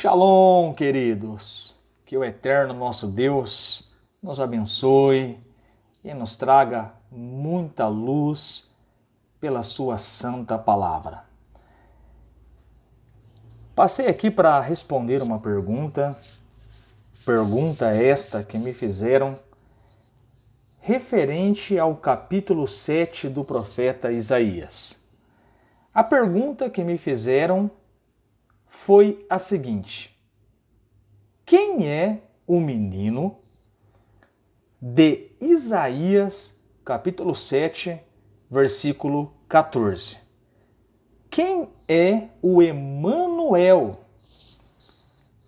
Shalom, queridos. Que o eterno nosso Deus nos abençoe e nos traga muita luz pela sua santa palavra. Passei aqui para responder uma pergunta esta que me fizeram referente ao capítulo 7 do profeta Isaías. A pergunta que me fizeram foi a seguinte: quem é o menino de Isaías, capítulo 7, versículo 14? Quem é o Emanuel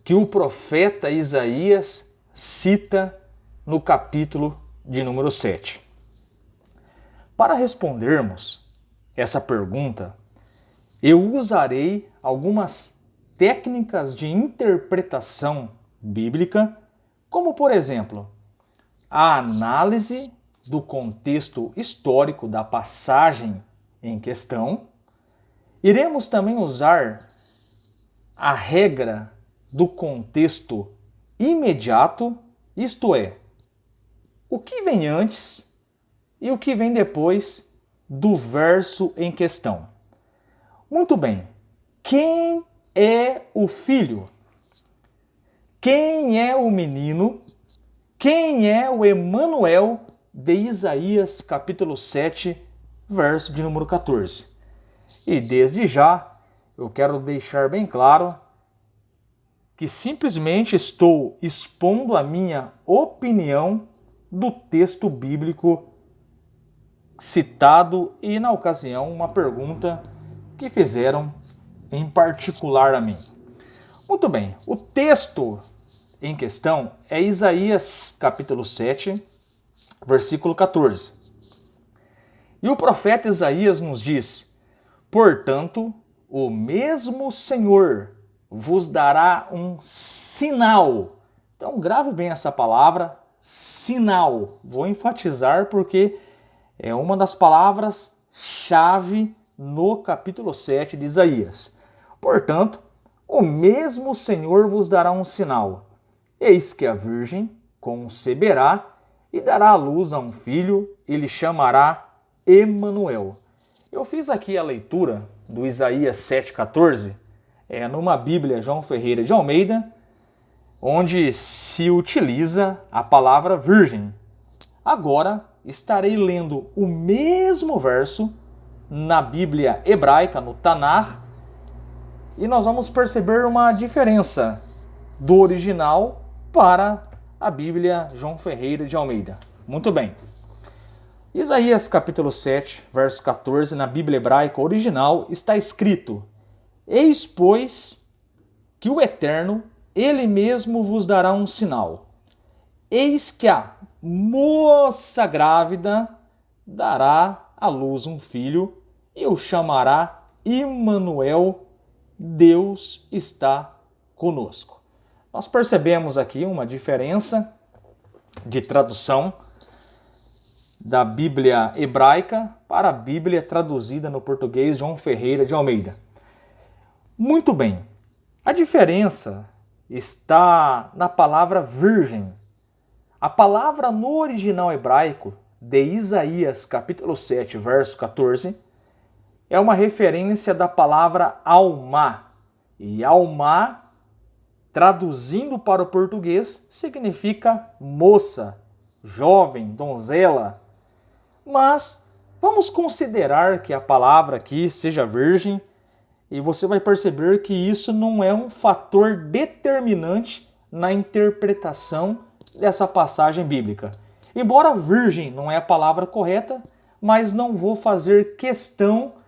que o profeta Isaías cita no capítulo de número 7? Para respondermos essa pergunta, eu usarei algumas técnicas de interpretação bíblica, como, por exemplo, a análise do contexto histórico da passagem em questão. Iremos também usar a regra do contexto imediato, isto é, o que vem antes e o que vem depois do verso em questão. Muito bem, quem é o filho? Quem é o menino? Quem é o Emanuel de Isaías capítulo 7, verso de número 14? E desde já eu quero deixar bem claro que simplesmente estou expondo a minha opinião do texto bíblico citado e, na ocasião, uma pergunta que fizeram em particular a mim. Muito bem, o texto em questão é Isaías capítulo 7, versículo 14. E o profeta Isaías nos diz: portanto, o mesmo Senhor vos dará um sinal. Então grave bem essa palavra, sinal. Vou enfatizar porque é uma das palavras-chave no capítulo 7 de Isaías. Portanto, o mesmo Senhor vos dará um sinal. Eis que a virgem conceberá e dará à luz a um filho, e lhe chamará Emanuel. Eu fiz aqui a leitura do Isaías 7,14, numa Bíblia João Ferreira de Almeida, onde se utiliza a palavra virgem. Agora estarei lendo o mesmo verso na Bíblia hebraica, no Tanar, e nós vamos perceber uma diferença do original para a Bíblia João Ferreira de Almeida. Muito bem. Isaías capítulo 7, verso 14, na Bíblia hebraica original, está escrito: eis, pois, que o Eterno, Ele mesmo vos dará um sinal. Eis que a moça grávida dará à luz um filho e o chamará Emanuel, Deus está conosco. Nós percebemos aqui uma diferença de tradução da Bíblia hebraica para a Bíblia traduzida no português João Ferreira de Almeida. Muito bem, a diferença está na palavra virgem. A palavra no original hebraico de Isaías capítulo 7, verso 14, é uma referência da palavra alma. E alma, traduzindo para o português, significa moça, jovem, donzela. Mas vamos considerar que a palavra aqui seja virgem, e você vai perceber que isso não é um fator determinante na interpretação dessa passagem bíblica. Embora virgem não é a palavra correta, mas não vou fazer questão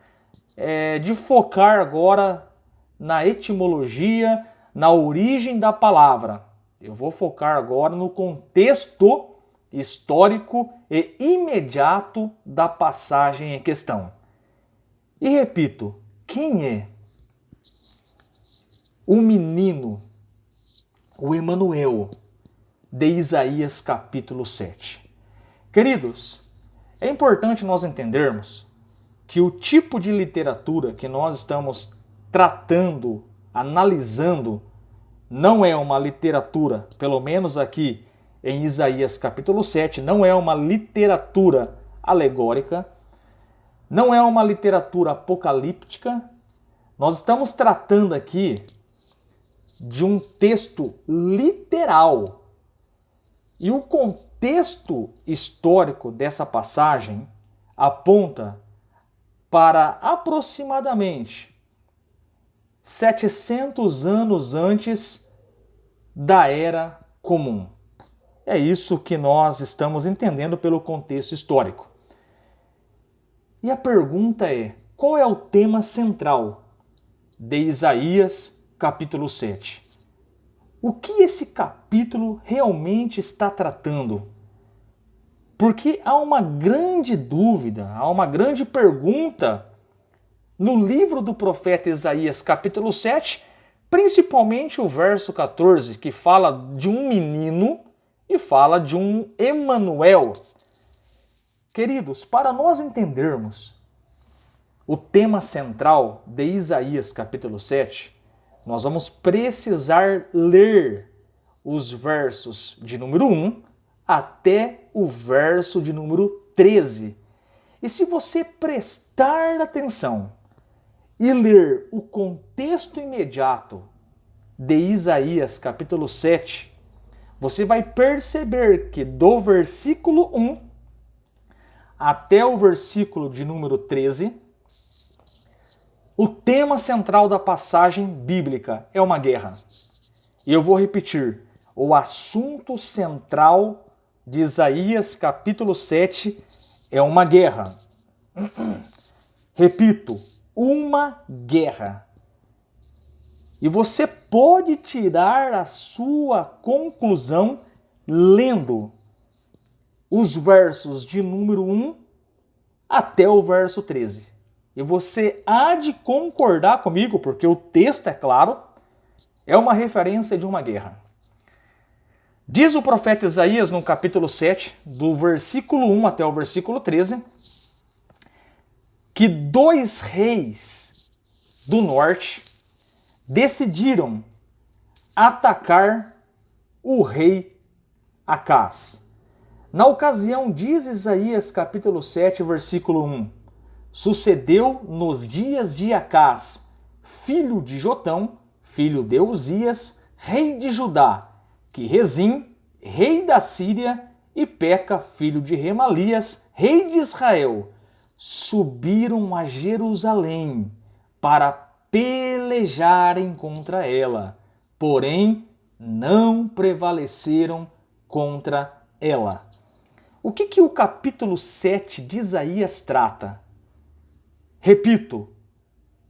de focar agora na etimologia, na origem da palavra. Eu vou focar agora no contexto histórico e imediato da passagem em questão. E repito, quem é o menino, o Emanuel, de Isaías capítulo 7? Queridos, é importante nós entendermos que o tipo de literatura que nós estamos tratando, analisando não é uma literatura, pelo menos aqui em Isaías capítulo 7, não é uma literatura alegórica, não é uma literatura apocalíptica. Nós estamos tratando aqui de um texto literal. E o contexto histórico dessa passagem aponta para aproximadamente 700 anos antes da Era Comum. É isso que nós estamos entendendo pelo contexto histórico. E a pergunta é: qual é o tema central de Isaías capítulo 7? O que esse capítulo realmente está tratando? Porque há uma grande dúvida, há uma grande pergunta no livro do profeta Isaías capítulo 7, principalmente o verso 14, que fala de um menino e fala de um Emanuel. Queridos, para nós entendermos o tema central de Isaías capítulo 7, nós vamos precisar ler os versos de número 1 até o verso de número 13. E se você prestar atenção e ler o contexto imediato de Isaías capítulo 7, você vai perceber que do versículo 1 até o versículo de número 13, o tema central da passagem bíblica é uma guerra. E eu vou repetir, o assunto central de Isaías capítulo 7 é uma guerra. Repito, uma guerra. E você pode tirar a sua conclusão lendo os versos de número 1 até o verso 13. E você há de concordar comigo, porque o texto, é claro, é uma referência de uma guerra. Diz o profeta Isaías no capítulo 7, do versículo 1 até o versículo 13, que 2 reis do norte decidiram atacar o rei Acás. Na ocasião, diz Isaías capítulo 7, versículo 1, sucedeu nos dias de Acás, filho de Jotão, filho de Uzias, rei de Judá, que Rezim, rei da Síria, e Peca, filho de Remalias, rei de Israel, subiram a Jerusalém para pelejarem contra ela, porém não prevaleceram contra ela. O que o capítulo 7 de Isaías trata? Repito,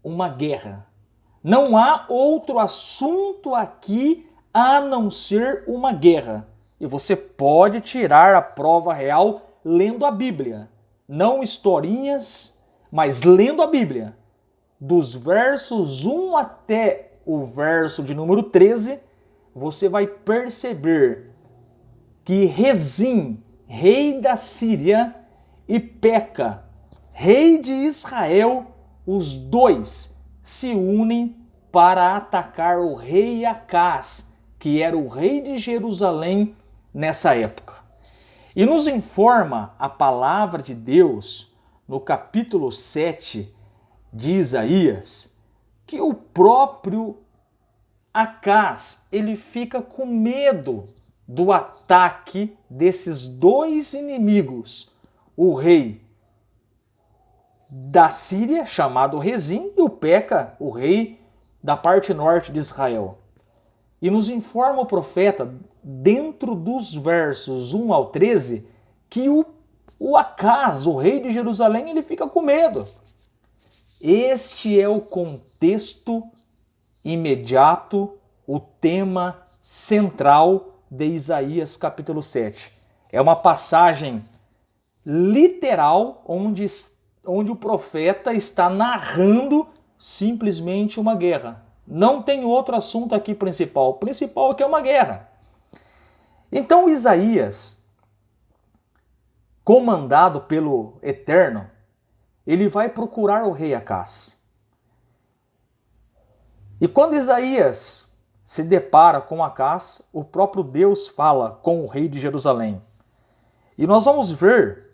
uma guerra. Não há outro assunto aqui a não ser uma guerra. E você pode tirar a prova real lendo a Bíblia. Não historinhas, mas lendo a Bíblia. Dos versos 1 até o verso de número 13, você vai perceber que Rezim, rei da Síria, e Peca, rei de Israel, os dois se unem para atacar o rei Acás, que era o rei de Jerusalém nessa época. E nos informa a palavra de Deus no capítulo 7 de Isaías que o próprio Acás, ele fica com medo do ataque desses dois inimigos, o rei da Síria, chamado Rezim, e o Peca, o rei da parte norte de Israel. E nos informa o profeta, dentro dos versos 1 ao 13, que o Acás, o rei de Jerusalém, ele fica com medo. Este é o contexto imediato, o tema central de Isaías capítulo 7. É uma passagem literal onde o profeta está narrando simplesmente uma guerra. Não tem outro assunto aqui principal. O principal é que é uma guerra. Então Isaías, comandado pelo Eterno, ele vai procurar o rei Acás. E quando Isaías se depara com Acaz, o próprio Deus fala com o rei de Jerusalém. E nós vamos ver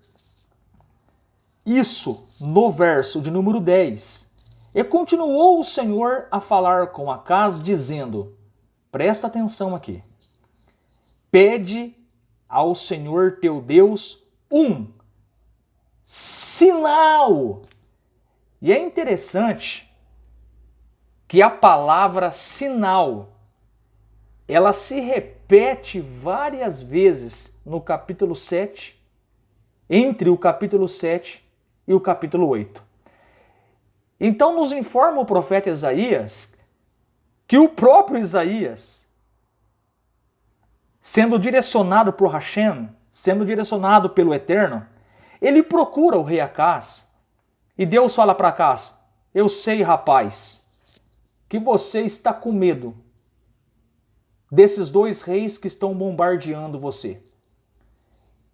isso no verso de número 10. E continuou o Senhor a falar com Acaz, dizendo, presta atenção aqui, pede ao Senhor teu Deus um sinal. E é interessante que a palavra sinal, ela se repete várias vezes no capítulo 7, entre o capítulo 7 e o capítulo 8. Então nos informa o profeta Isaías que o próprio Isaías, sendo direcionado por Hashem, sendo direcionado pelo Eterno, ele procura o rei Acaz e Deus fala para Acaz, eu sei, rapaz, que você está com medo desses dois reis que estão bombardeando você.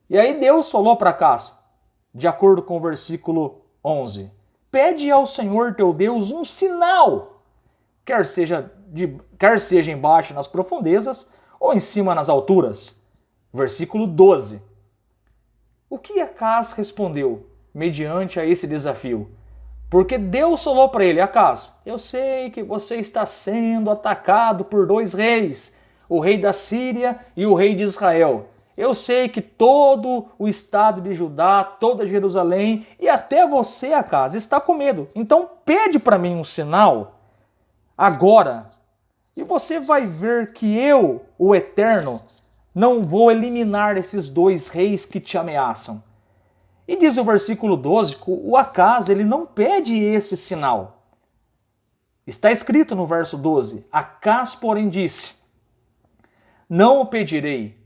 E aí Deus falou para Acaz, de acordo com o versículo 11, pede ao Senhor teu Deus um sinal, quer seja embaixo nas profundezas ou em cima nas alturas. Versículo 12. O que Acaz respondeu mediante a esse desafio? Porque Deus falou para ele, Acaz, eu sei que você está sendo atacado por dois reis, o rei da Síria e o rei de Israel. Eu sei que todo o estado de Judá, toda Jerusalém e até você, Acaz, está com medo. Então pede para mim um sinal agora e você vai ver que eu, o Eterno, não vou eliminar esses dois reis que te ameaçam. E diz o versículo 12, que o Acaz, ele não pede este sinal. Está escrito no verso 12, Acaz, porém, disse, não o pedirei,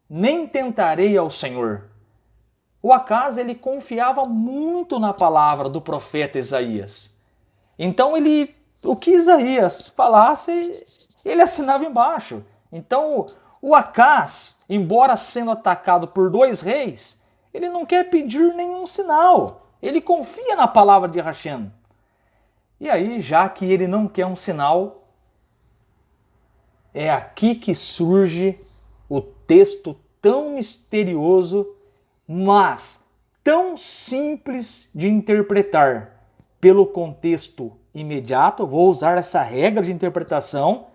nem tentarei ao Senhor. O Acaz, ele confiava muito na palavra do profeta Isaías. Então, o que Isaías falasse, ele assinava embaixo. Então, o Acaz, embora sendo atacado por dois reis, ele não quer pedir nenhum sinal. Ele confia na palavra de Hashem. E aí, já que ele não quer um sinal, é aqui que surge o texto tão misterioso, mas tão simples de interpretar pelo contexto imediato. Vou usar essa regra de interpretação.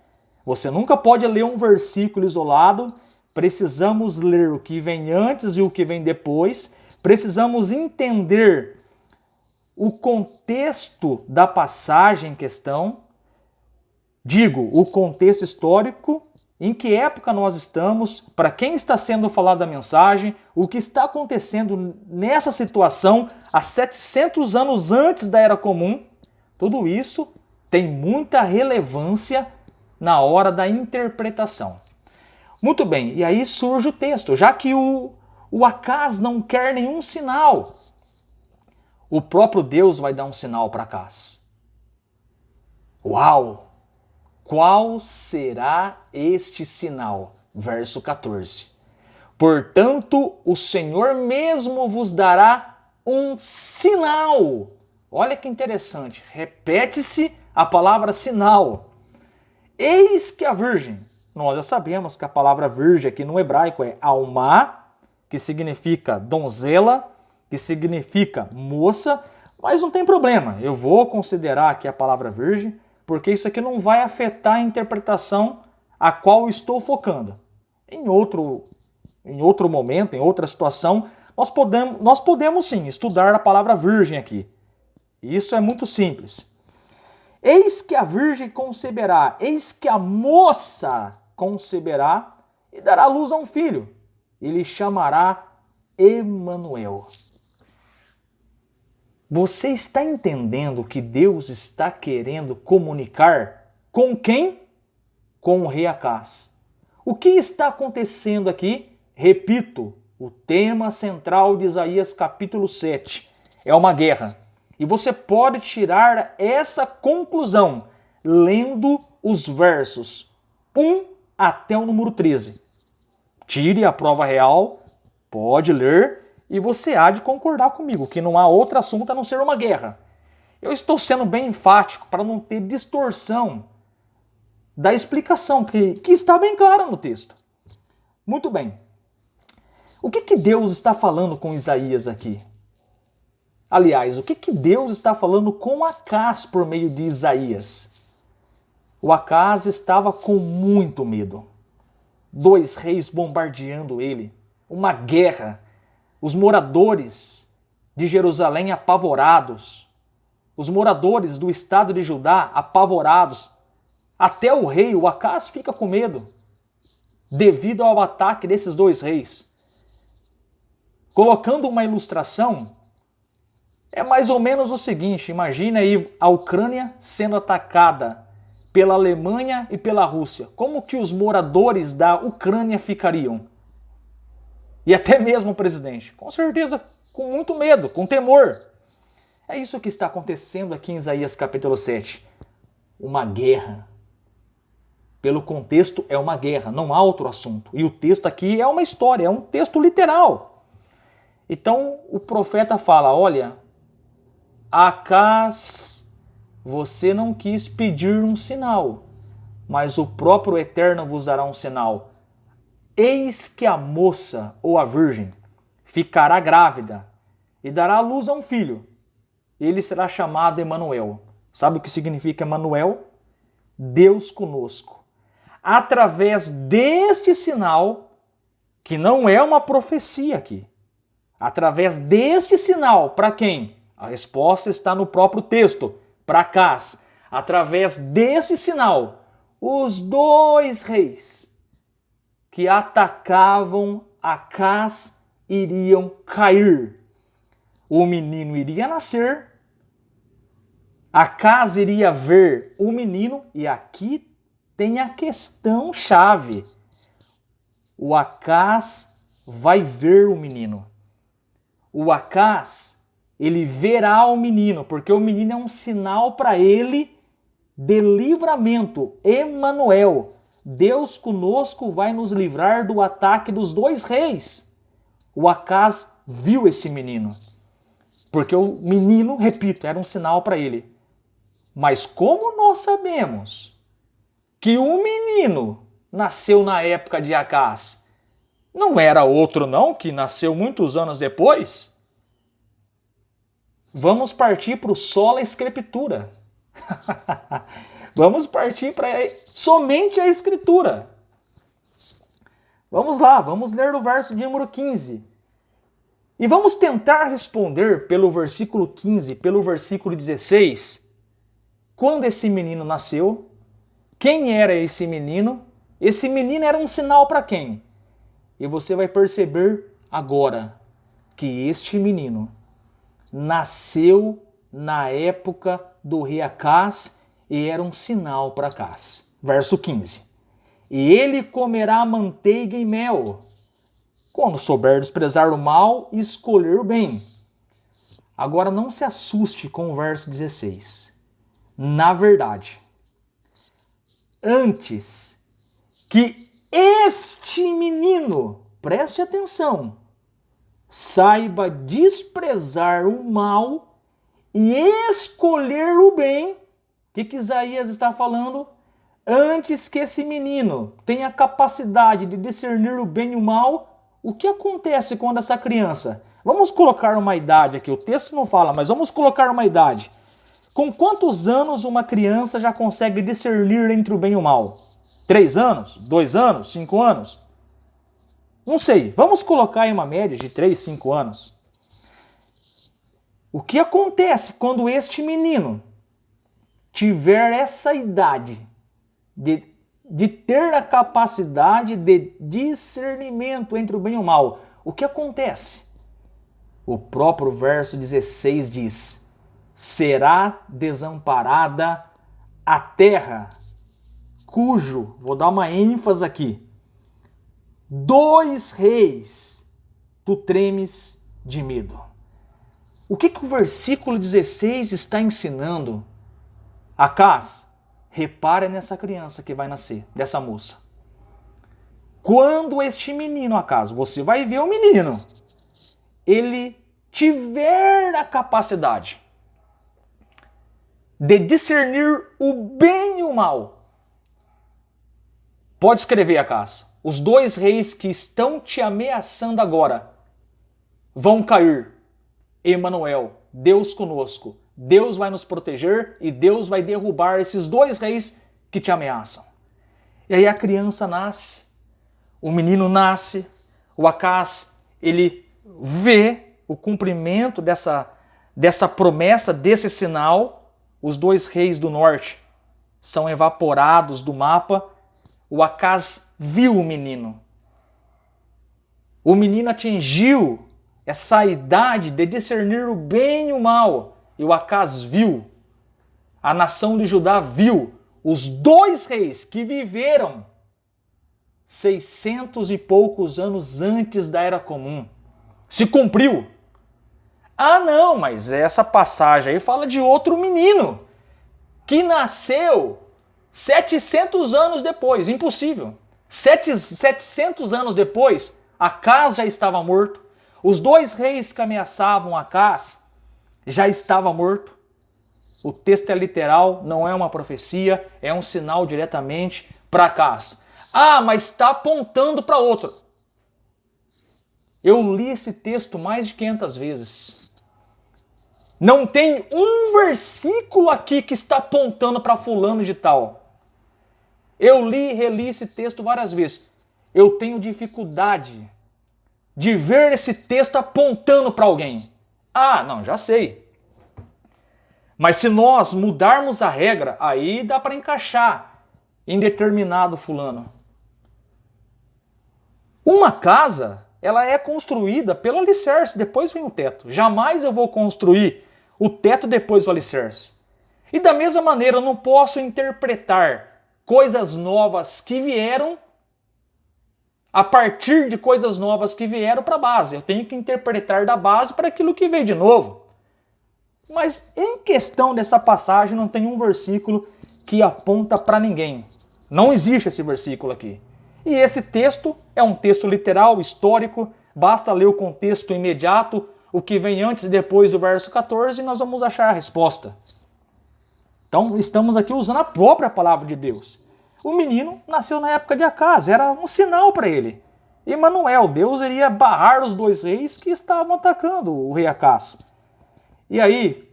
Você nunca pode ler um versículo isolado. Precisamos ler o que vem antes e o que vem depois. Precisamos entender o contexto da passagem em questão. Digo, o contexto histórico, em que época nós estamos, para quem está sendo falada a mensagem, o que está acontecendo nessa situação há 700 anos antes da Era Comum. Tudo isso tem muita relevância na hora da interpretação. Muito bem, e aí surge o texto, já que o Acaz não quer nenhum sinal, o próprio Deus vai dar um sinal para Acaz. Uau! Qual será este sinal? Verso 14. Portanto, o Senhor mesmo vos dará um sinal. Olha que interessante, repete-se a palavra sinal. Eis que a virgem, nós já sabemos que a palavra virgem aqui no hebraico é alma, que significa donzela, que significa moça, mas não tem problema, eu vou considerar aqui a palavra virgem, porque isso aqui não vai afetar a interpretação a qual estou focando. Em outro momento, em outra situação, nós podemos sim estudar a palavra virgem aqui. Isso é muito simples. Eis que a virgem conceberá, eis que a moça conceberá e dará luz a um filho. Ele chamará Emanuel. Você está entendendo que Deus está querendo comunicar com quem? Com o rei Acaz. O que está acontecendo aqui? Repito, o tema central de Isaías capítulo 7 é uma guerra. E você pode tirar essa conclusão lendo os versos 1 até o número 13. Tire a prova real, pode ler e você há de concordar comigo que não há outro assunto a não ser uma guerra. Eu estou sendo bem enfático para não ter distorção da explicação que está bem clara no texto. Muito bem. O que Deus está falando com Isaías aqui? Aliás, o que Deus está falando com Acás por meio de Isaías? O Acás estava com muito medo. 2 reis bombardeando ele. Uma guerra. Os moradores de Jerusalém apavorados. Os moradores do estado de Judá apavorados. Até o rei, o Acás, fica com medo. Devido ao ataque desses 2 reis. Colocando uma ilustração, é mais ou menos o seguinte: imagina aí a Ucrânia sendo atacada pela Alemanha e pela Rússia. Como que os moradores da Ucrânia ficariam? E até mesmo o presidente. Com certeza, com muito medo, com temor. É isso que está acontecendo aqui em Isaías capítulo 7. Uma guerra. Pelo contexto, é uma guerra, não há outro assunto. E o texto aqui é uma história, é um texto literal. Então o profeta fala: olha, Acás, você não quis pedir um sinal, mas o próprio Eterno vos dará um sinal. Eis que a moça, ou a virgem, ficará grávida e dará à luz a um filho. Ele será chamado Emanuel. Sabe o que significa Emanuel? Deus conosco. Através deste sinal, que não é uma profecia aqui, através deste sinal, para quem? A resposta está no próprio texto, para Acás. Através deste sinal, os 2 reis que atacavam Acás iriam cair. O menino iria nascer, Acás iria ver o menino, e aqui tem a questão chave. O Acás vai ver o menino. O Acás, ele verá o menino, porque o menino é um sinal para ele de livramento. Emanuel, Deus conosco vai nos livrar do ataque dos 2 reis. O Acás viu esse menino, porque o menino, repito, era um sinal para ele. Mas como nós sabemos que o menino nasceu na época de Acás, não era outro não, que nasceu muitos anos depois? Vamos partir para o sola escritura. Vamos partir para somente a escritura. Vamos lá, vamos ler o verso de número 15. E vamos tentar responder pelo versículo 15, pelo versículo 16, quando esse menino nasceu, quem era esse menino? Esse menino era um sinal para quem? E você vai perceber agora que este menino nasceu na época do rei Acás e era um sinal para Acás. Verso 15. E ele comerá manteiga e mel, quando souber desprezar o mal e escolher o bem. Agora não se assuste com o verso 16. Na verdade, antes que este menino, preste atenção, saiba desprezar o mal e escolher o bem, o que Isaías está falando? Antes que esse menino tenha capacidade de discernir o bem e o mal, o que acontece quando essa criança... Vamos colocar uma idade aqui, o texto não fala, mas vamos colocar uma idade. Com quantos anos uma criança já consegue discernir entre o bem e o mal? 3 anos? 2 anos? 5 anos? Não sei, vamos colocar aí uma média de 3, 5 anos. O que acontece quando este menino tiver essa idade de ter a capacidade de discernimento entre o bem e o mal? O que acontece? O próprio verso 16 diz: será desamparada a terra, cujo, vou dar uma ênfase aqui, 2 reis, tu tremes de medo. O que o versículo 16 está ensinando? Acás, repare nessa criança que vai nascer, dessa moça. Quando este menino, Acás, você vai ver o menino, ele tiver a capacidade de discernir o bem e o mal, Pode escrever, Acaz. Os dois reis que estão te ameaçando agora vão cair. Emanuel, Deus conosco. Deus vai nos proteger e Deus vai derrubar esses dois reis que te ameaçam. E aí a criança nasce, o menino nasce, o Acaz, ele vê o cumprimento dessa promessa, desse sinal. Os dois reis do norte são evaporados do mapa. O Acaz viu o menino. O menino atingiu essa idade de discernir o bem e o mal. E o Acaz viu, a nação de Judá viu os dois reis que viveram 600 e poucos anos antes da Era Comum. Se cumpriu. Ah, não, mas essa passagem aí fala de outro menino que nasceu 700 anos depois. Impossível. 700 anos depois, Acaz já estava morto. Os dois reis que ameaçavam Acaz já estavam mortos. O texto é literal, não é uma profecia, é um sinal diretamente para Acaz. Ah, mas está apontando para outro. Eu li esse texto mais de 500 vezes. Não tem um versículo aqui que está apontando para fulano de tal. Eu li e reli esse texto várias vezes. Eu tenho dificuldade de ver esse texto apontando para alguém. Ah, não, já sei. Mas se nós mudarmos a regra, aí dá para encaixar em determinado fulano. Uma casa, ela é construída pelo alicerce, depois vem o teto. Jamais eu vou construir o teto depois do alicerce. E da mesma maneira, eu não posso interpretar coisas novas que vieram a partir de coisas novas que vieram para a base. Eu tenho que interpretar da base para aquilo que veio de novo. Mas em questão dessa passagem não tem um versículo que aponta para ninguém. Não existe esse versículo aqui. E esse texto é um texto literal, histórico, basta ler o contexto imediato, o que vem antes e depois do verso 14, e nós vamos achar a resposta. Então estamos aqui usando a própria palavra de Deus. O menino nasceu na época de Acaz, era um sinal para ele. Emanuel, Deus iria barrar os dois reis que estavam atacando o rei Acaz. E aí,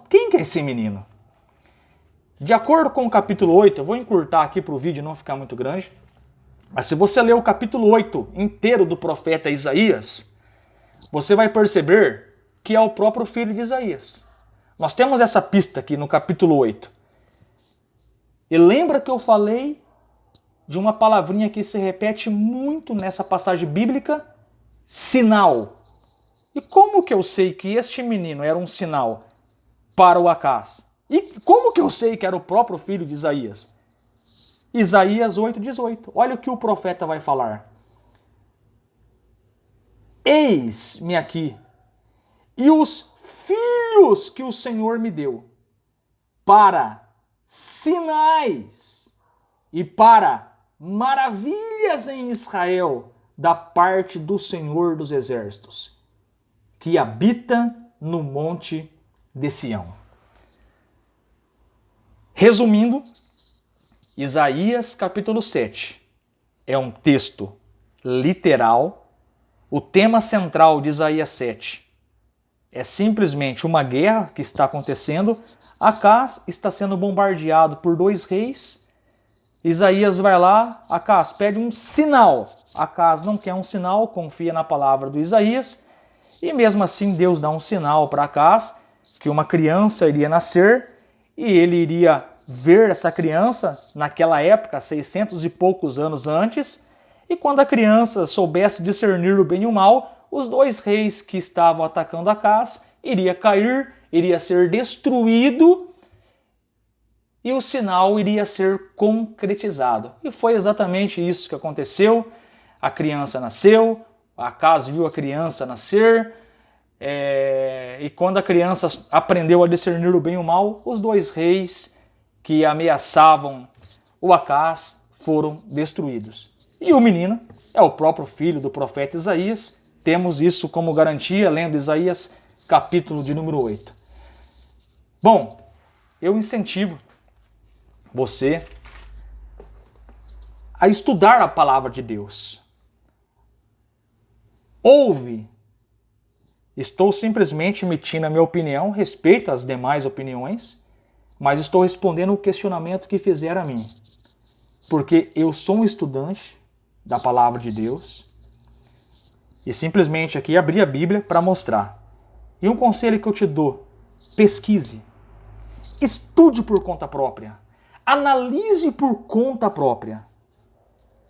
quem que é esse menino? De acordo com o capítulo 8, eu vou encurtar aqui para o vídeo não ficar muito grande, mas se você ler o capítulo 8 inteiro do profeta Isaías, você vai perceber que é o próprio filho de Isaías. Nós temos essa pista aqui no capítulo 8. E lembra que eu falei de uma palavrinha que se repete muito nessa passagem bíblica? Sinal. E como que eu sei que este menino era um sinal para o Acaz? E como que eu sei que era o próprio filho de Isaías? Isaías 8,18. Olha o que o profeta vai falar. Eis-me aqui, e os filhos que o Senhor me deu, para sinais e para maravilhas em Israel, da parte do Senhor dos Exércitos, que habita no monte de Sião. Resumindo, Isaías capítulo 7 é um texto literal. O tema central de Isaías 7 é simplesmente uma guerra que está acontecendo. Acaz está sendo bombardeado por dois reis. Isaías vai lá, Acaz pede um sinal. Acaz não quer um sinal, confia na palavra do Isaías. E mesmo assim Deus dá um sinal para Acaz, que uma criança iria nascer e ele iria ver essa criança naquela época, 600 e poucos anos antes, e quando a criança soubesse discernir o bem e o mal, os dois reis que estavam atacando Acaz iria cair, iria ser destruído e o sinal iria ser concretizado. E foi exatamente isso que aconteceu. A criança nasceu, Acaz viu a criança nascer, e quando a criança aprendeu a discernir o bem e o mal, os dois reis que ameaçavam o Acaz foram destruídos. E o menino é o próprio filho do profeta Isaías. Temos isso como garantia, lendo Isaías, capítulo de número 8. Bom, eu incentivo você a estudar a palavra de Deus. Ouve. Estou simplesmente emitindo a minha opinião, respeito às demais opiniões, mas estou respondendo o questionamento que fizeram a mim. Porque eu sou um estudante da palavra de Deus e simplesmente aqui abri a Bíblia para mostrar. E um conselho que eu te dou, pesquise, estude por conta própria, analise por conta própria.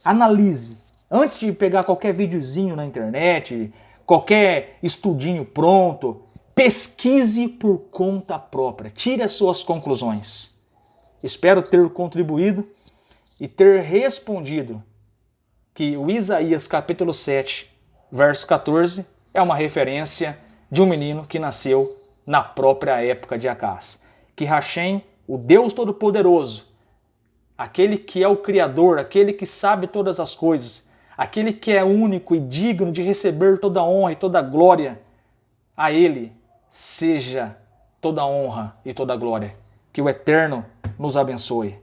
Analise. Antes de pegar qualquer videozinho na internet, qualquer estudinho pronto, pesquise por conta própria. Tire as suas conclusões. Espero ter contribuído e ter respondido que o Isaías capítulo 7, verso 14, é uma referência de um menino que nasceu na própria época de Acás. Que Hashem, o Deus Todo-Poderoso, aquele que é o Criador, aquele que sabe todas as coisas, aquele que é único e digno de receber toda a honra e toda a glória, a Ele seja toda a honra e toda a glória. Que o Eterno nos abençoe.